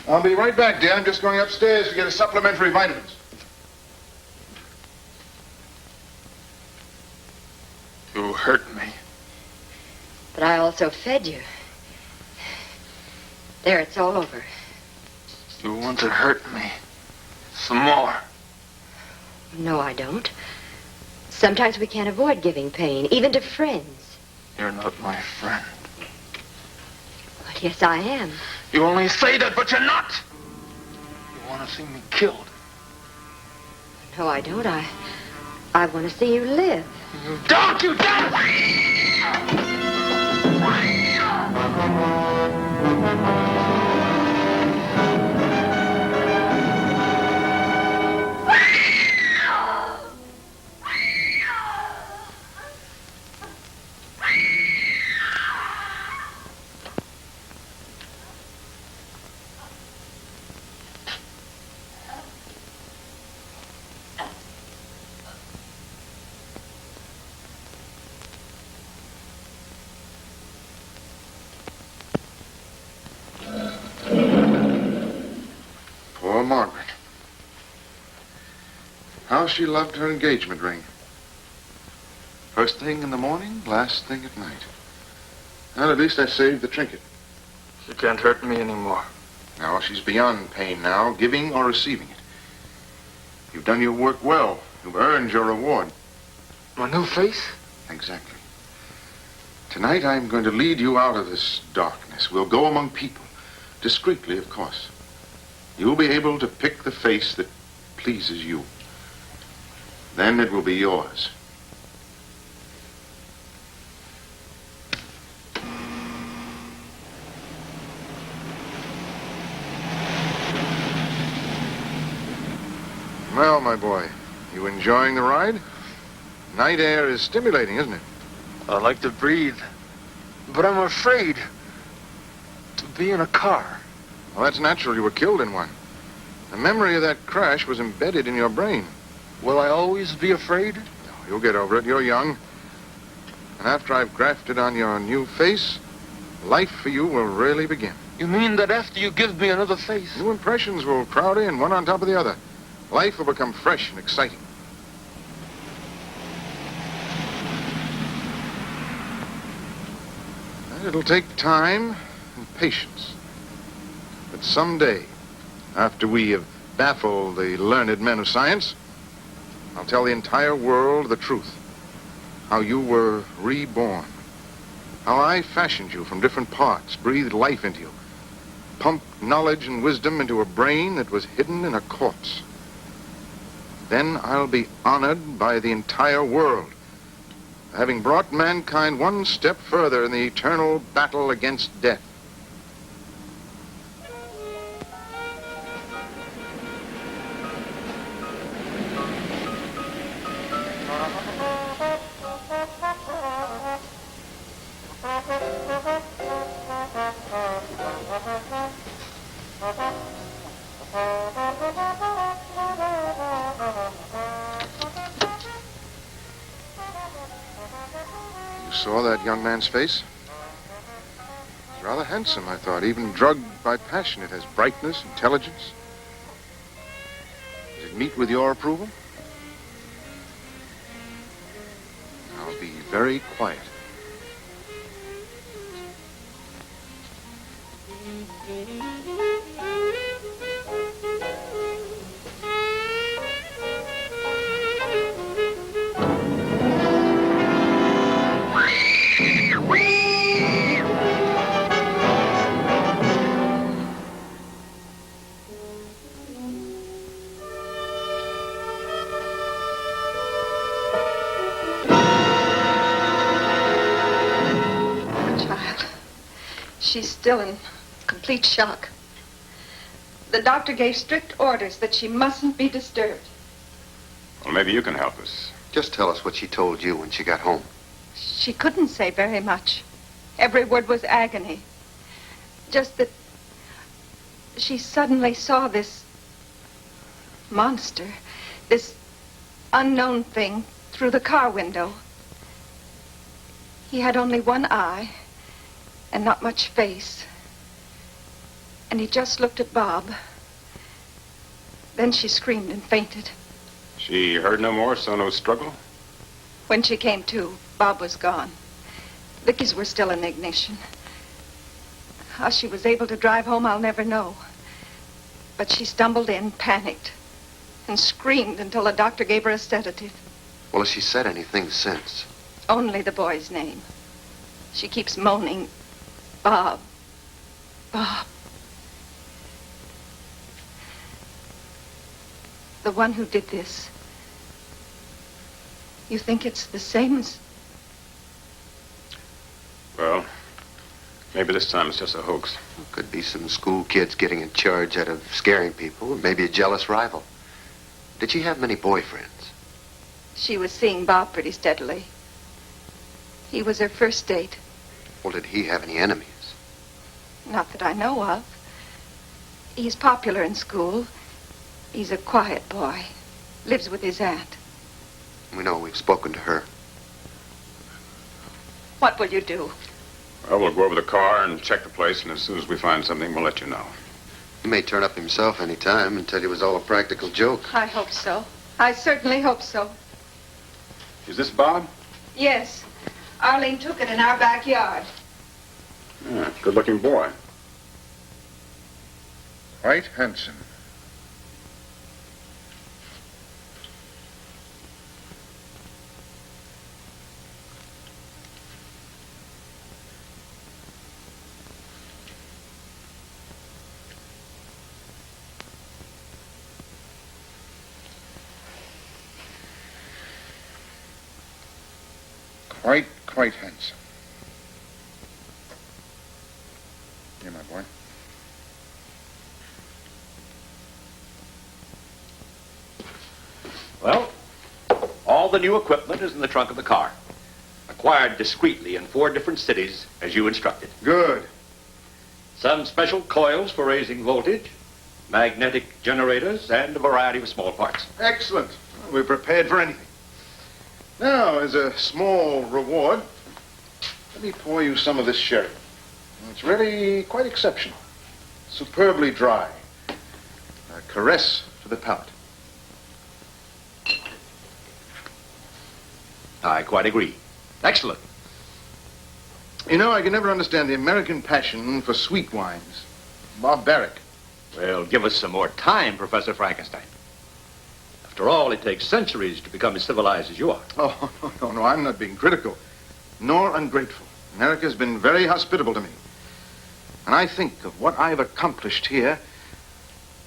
I'll be right back, dear. I'm just going upstairs to get a supplementary vitamins. You hurt me. But I also fed you. There, it's all over. You want to hurt me. Some more. No, I don't. Sometimes we can't avoid giving pain, even to friends. You're not my friend. But yes, I am. You only say that, but you're not. You want to see me killed. No, I don't. I want to see you live. You don't! You don't! Poor Margaret. How she loved her engagement ring. First thing in the morning, last thing at night. Well, at least I saved the trinket. She can't hurt me anymore. Now, she's beyond pain now, giving or receiving it. You've done your work well. You've earned your reward. My new face? Exactly. Tonight, I'm going to lead you out of this darkness. We'll go among people. Discreetly, of course. You'll be able to pick the face that pleases you. Then it will be yours. Well, my boy, you enjoying the ride? Night air is stimulating, isn't it? I like to breathe, but I'm afraid to be in a car. Well, that's natural. You were killed in one. The memory of that crash was embedded in your brain. Will I always be afraid? No, you'll get over it. You're young. And after I've grafted on your new face, life for you will really begin. You mean that after you give me another face? New impressions will crowd in, one on top of the other. Life will become fresh and exciting. And it'll take time and patience. But someday, after we have baffled the learned men of science, I'll tell the entire world the truth. How you were reborn. How I fashioned you from different parts, breathed life into you, pumped knowledge and wisdom into a brain that was hidden in a corpse. Then I'll be honored by the entire world, having brought mankind one step further in the eternal battle against death. Saw that young man's face? He's rather handsome, I thought. Even drugged by passion, it has brightness, intelligence. Does it meet with your approval? I'll be very quiet. She's still in complete shock. The doctor gave strict orders that she mustn't be disturbed. Well, maybe you can help us. Just tell us what she told you when she got home. She couldn't say very much. Every word was agony. Just that she suddenly saw this monster, this unknown thing, through the car window. He had only one eye and not much face. And he just looked at Bob. Then she screamed and fainted. She heard no more, saw no struggle? When she came to, Bob was gone. The keys were still in the ignition. How she was able to drive home, I'll never know. But she stumbled in, panicked, and screamed until the doctor gave her a sedative. Well, has she said anything since? Only the boy's name. She keeps moaning, Bob, Bob. The one who did this. You think it's the same as... Well, maybe this time it's just a hoax. Could be some school kids getting in charge out of scaring people, or maybe a jealous rival. Did she have many boyfriends? She was seeing Bob pretty steadily. He was her first date. Well, did he have any enemies? Not that I know of. He's popular in school. He's a quiet boy. Lives with his aunt. We know we've spoken to her. What will you do? Well, we'll go over the car and check the place, and as soon as we find something, we'll let you know. He may turn up himself any time and tell you it was all a practical joke. I hope so. I certainly hope so. Is this Bob? Yes. Arlene took it in our backyard. Yeah, good-looking boy. Quite handsome. Quite handsome. Here, my boy. Well, all the new equipment is in the trunk of the car. Acquired discreetly in 4 different cities, as you instructed. Good. Some special coils for raising voltage, magnetic generators, and a variety of small parts. Excellent. We're prepared for anything. Now, as a small reward, let me pour you some of this sherry. It's really quite exceptional. Superbly dry. A caress for the palate. I quite agree. Excellent. You know, I can never understand the American passion for sweet wines. Barbaric. Well, give us some more time, Professor Frankenstein. After all, it takes centuries to become as civilized as you are. Oh, no, I'm not being critical, nor ungrateful. America's been very hospitable to me. And I think of what I've accomplished here,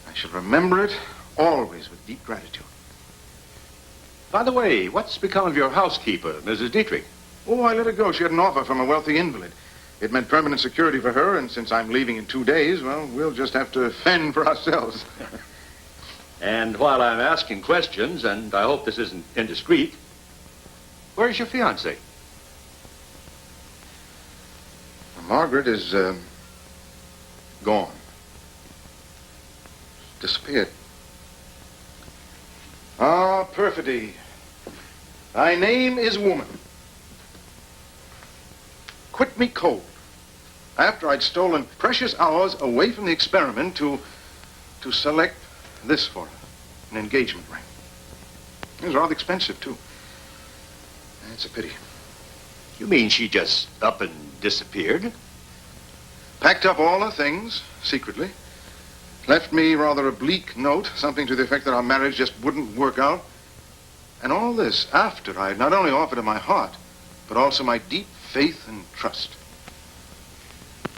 I shall remember it always with deep gratitude. By the way, what's become of your housekeeper, Mrs. Dietrich? Oh, I let her go. She had an offer from a wealthy invalid. It meant permanent security for her, and since I'm leaving in 2 days, well, we'll just have to fend for ourselves. And while I'm asking questions, and I hope this isn't indiscreet, where's your fiancée? Margaret is, gone. Disappeared. Ah, perfidy. Thy name is woman. Quit me cold. After I'd stolen precious hours away from the experiment to select this for her, an engagement ring. It was rather expensive, too. It's a pity. You mean she just up and disappeared? Packed up all her things, secretly. Left me rather a bleak note, something to the effect that our marriage just wouldn't work out. And all this after I had not only offered her my heart, but also my deep faith and trust.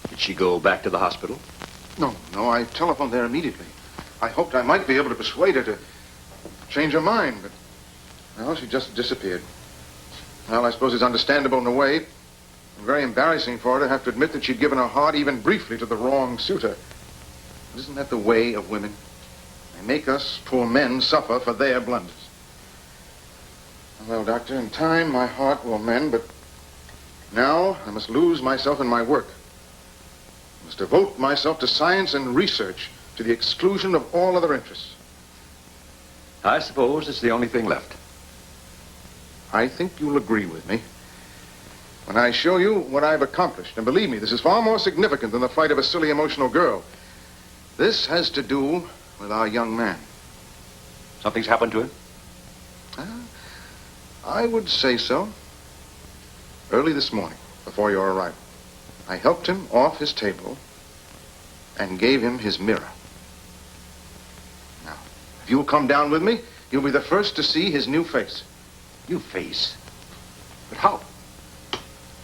Did she go back to the hospital? No, I telephoned there immediately. I hoped I might be able to persuade her to change her mind, but, well, she just disappeared. Well, I suppose it's understandable in a way, and very embarrassing for her to have to admit that she'd given her heart even briefly to the wrong suitor. But isn't that the way of women? They make us poor men suffer for their blunders. Well, Doctor, in time my heart will mend, but now I must lose myself in my work. I must devote myself to science and research to the exclusion of all other interests. I suppose it's the only thing left. I think you'll agree with me when I show you what I've accomplished. And believe me, this is far more significant than the flight of a silly, emotional girl. This has to do with our young man. Something's happened to him? I would say so. Early this morning, before your arrival, I helped him off his table and gave him his mirror. Now, if you'll come down with me, you'll be the first to see his new face. New face? But how?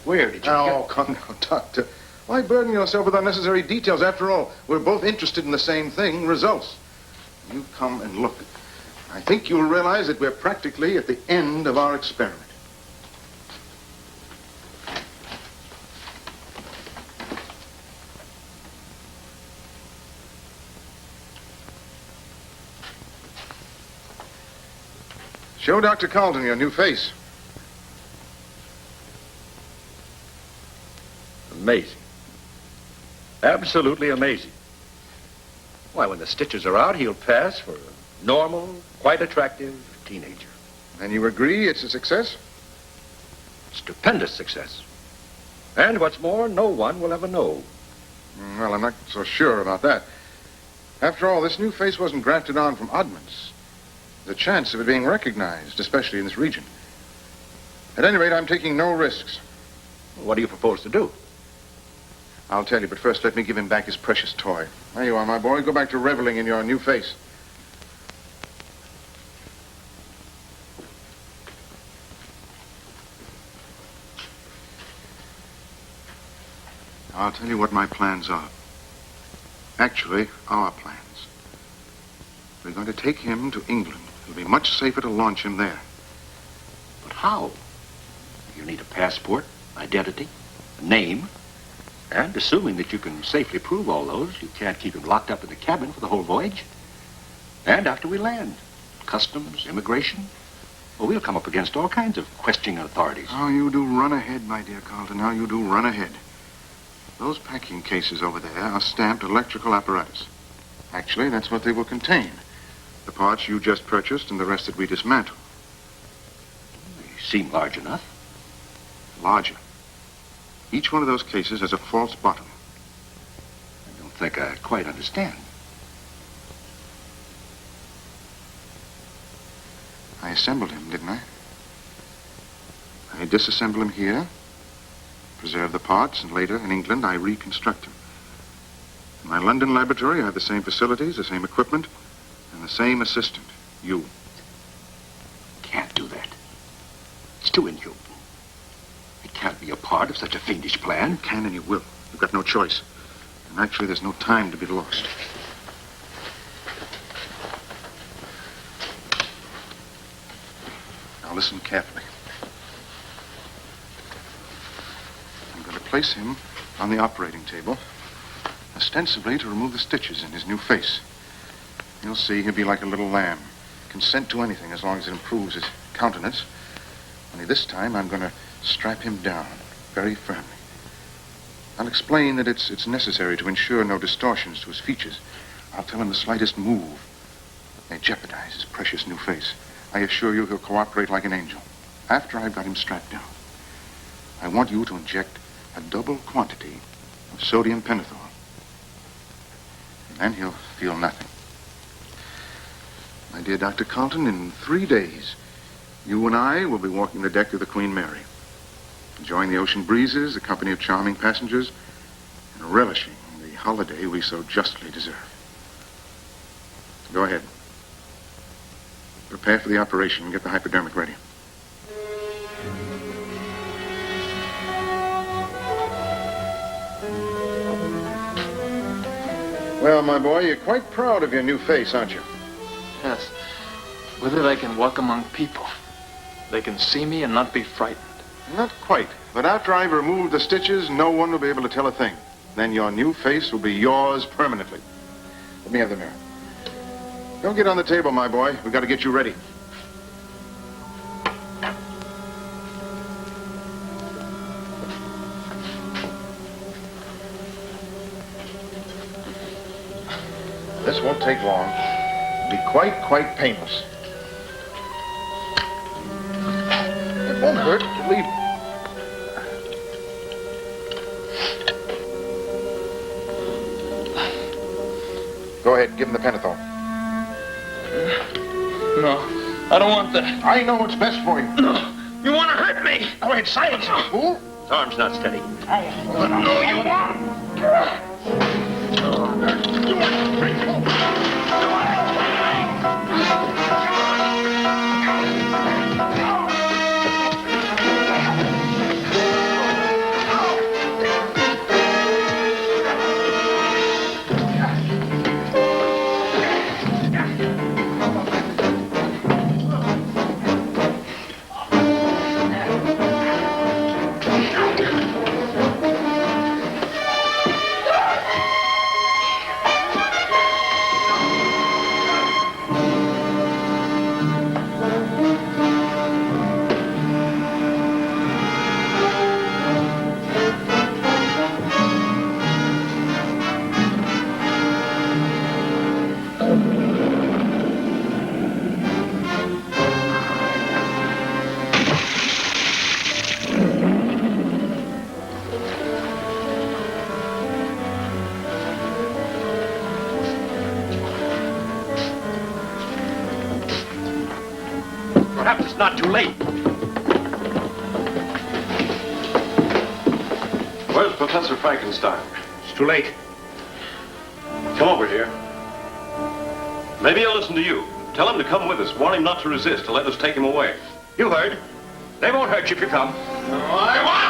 Where did you Oh, come now, Doctor. Why burden yourself with unnecessary details? After all, we're both interested in the same thing, results. You come and look. I think you'll realize that we're practically at the end of our experiment. Show Dr. Carlton your new face. Amazing. Absolutely amazing. Why, when the stitches are out, he'll pass for a normal, quite attractive teenager. And you agree it's a success? Stupendous success. And what's more, no one will ever know. Well, I'm not so sure about that. After all, this new face wasn't grafted on from oddments. The chance of it being recognized, especially in this region. At any rate, I'm taking no risks. What do you propose to do? I'll tell you, but first let me give him back his precious toy. There you are, my boy. Go back to reveling in your new face. I'll tell you what my plans are. Actually, our plans. We're going to take him to England. It'll be much safer to launch him there. But how? You'll need a passport, identity, a name, and assuming that you can safely prove all those, you can't keep him locked up in the cabin for the whole voyage. And after we land, customs, immigration, well, we'll come up against all kinds of questioning authorities. Oh, you do run ahead, my dear Carlton. Now you do run ahead. Those packing cases over there are stamped electrical apparatus. Actually, that's what they will contain. The parts you just purchased and the rest that we dismantle. They seem large enough. Larger. Each one of those cases has a false bottom. I don't think I quite understand. I assembled him, didn't I? I disassemble him here, preserve the parts, and later, in England, I reconstruct him. In my London laboratory, I have the same facilities, the same equipment, and the same assistant, you. Can't do that. It's too inhuman. It can't be a part of such a fiendish plan. You can and you will. You've got no choice. And actually, there's no time to be lost. Now listen carefully. I'm going to place him on the operating table, ostensibly to remove the stitches in his new face. You'll see he'll be like a little lamb, consent to anything as long as it improves his countenance. Only this time I'm going to strap him down very firmly. I'll explain that it's necessary to ensure no distortions to his features. I'll tell him the slightest move may jeopardize his precious new face. I assure you he'll cooperate like an angel. After I've got him strapped down, I want you to inject a double quantity of sodium pentothal. And then he'll feel nothing. My dear Dr. Carlton, in 3 days, you and I will be walking the deck of the Queen Mary, enjoying the ocean breezes, the company of charming passengers, and relishing the holiday we so justly deserve. Go ahead. Prepare for the operation and get the hypodermic ready. Well, my boy, you're quite proud of your new face, aren't you? Yes. With it, I can walk among people. They can see me and not be frightened. Not quite. But after I've removed the stitches, no one will be able to tell a thing. Then your new face will be yours permanently. Let me have the mirror. Don't get on the table, my boy. We've got to get you ready. This won't take long. It'll be quite painless. It won't hurt. It'll leave. Go ahead, give him the pentothal. No, I don't want that. I know what's best for you. No, you want to hurt me. Go ahead, silence him, fool. His arm's not steady. No, you won't. Perhaps it's not too late. Where's Professor Frankenstein? It's too late. Come over here. Maybe he'll listen to you. Tell him to come with us. Warn him not to resist, to let us take him away. You heard. They won't hurt you if you come. I want!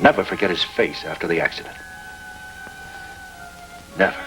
never forget his face after the accident. Never.